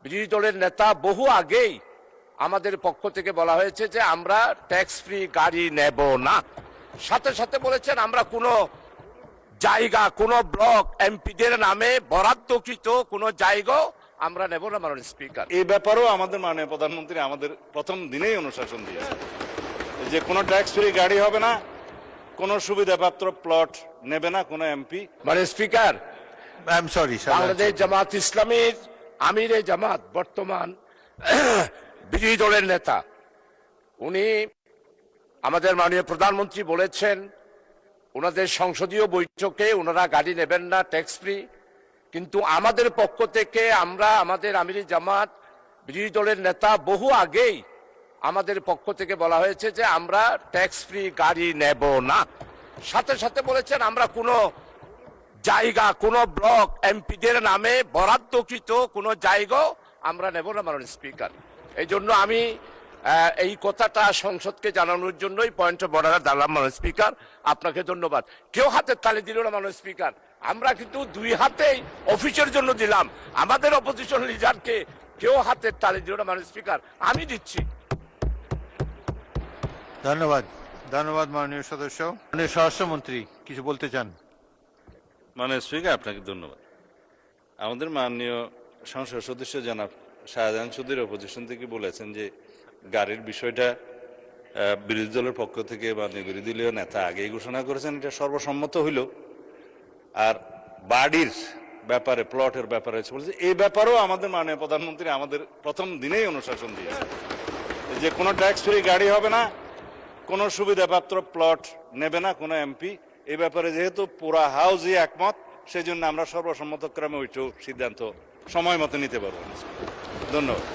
বিরোধী দলের নেতা বহু আগেই আমাদের পক্ষ থেকে বলা হয়েছে যে আমরা ট্যাক্স ফ্রি গাড়ি নেব না। সাথে সাথে বলেছেন আমরা কোনো জায়গা, কোনো ব্লক এমপিদের নামে বরাদ্দকৃত কোনো জায়গা আমরা নেব না। মাননীয় স্পিকার, এই ব্যাপারেও আমাদের মাননীয় প্রধানমন্ত্রী আমাদের প্রথম দিনেই অনুশাসন দিয়েছে যে কোনো ট্যাক্স ফ্রি গাড়ি হবে না, কোনো সুবিধাপ্রাপ্ত প্লট নেবে না কোনো এমপি। মাননীয় speaker, I am sorry, Bangladesh Jamaat ইসলামীর আমিরে জামাত বর্তমান বিরোধী দলের নেতা, উনি আমাদের মাননীয় প্রধানমন্ত্রী বলেছেন ওনাদের সংসদীয় বৈঠকে ওনারা গাড়ি নেবেন না ট্যাক্স ফ্রি, কিন্তু আমাদের পক্ষ থেকে আমরা আমাদের আমিরে জামাত বিরোধী দলের নেতা বহু আগেই আমাদের পক্ষ থেকে বলা হয়েছে যে আমরা ট্যাক্স ফ্রি গাড়ি নেব না। সাথে সাথে বলেছেন আমরা কোনো জায়গা, কোনো ব্লক এমপিদের নামে বরাদ্দকৃত কোনো জায়গা আমরা নেব না। মাননীয় স্পিকার, এই জন্য আমি এই কথাটা সংসদকে জানানোর জন্যই পয়েন্ট অফ অর্ডারে দাঁড়ালাম। মাননীয় স্পিকার, আপনাকে ধন্যবাদ। কেউ হাতের তালি দিল না। মাননীয় স্পিকার, আমরা কিন্তু দুই হাতেই অফিসের জন্য দিলাম, আমাদের অপোজিশন লিডারকে কেউ হাতের তালি দিল না। মাননীয় স্পিকার, আমি দিচ্ছি। ধন্যবাদ, ধন্যবাদ মাননীয় সদস্য। মাননীয় স্বরাষ্ট্রমন্ত্রী কিছু বলতে চান? মাননীয় স্পিকার, আপনাকে ধন্যবাদ। আমাদের মাননীয় সংসদ সদস্য জনাব শাহজাহান চৌধুরী অপোজিশন থেকে বলেছেন যে গাড়ির বিষয়টা বিরোধী দলের পক্ষ থেকে মাননীয় বিরোধী দলীয় নেতা আগেই ঘোষণা করেছেন, এটা সর্বসম্মত হইল। আর বাড়ির ব্যাপারে, প্লটের ব্যাপারে বলছে, এই ব্যাপারেও আমাদের মাননীয় প্রধানমন্ত্রী আমাদের প্রথম দিনেই অনুশাসন দিয়েছে যে কোনো ট্যাক্স ফ্রি গাড়ি হবে না, কোনো সুবিধাপ্রাপ্ত প্লট নেবে না কোনো এমপি। এই ব্যাপারে যেহেতু পুরা হাউসই একমত, সেই জন্য আমরা সর্বসম্মতক্রমে ওইটু সিদ্ধান্ত সময় মতো নিতে পারবো। ধন্যবাদ।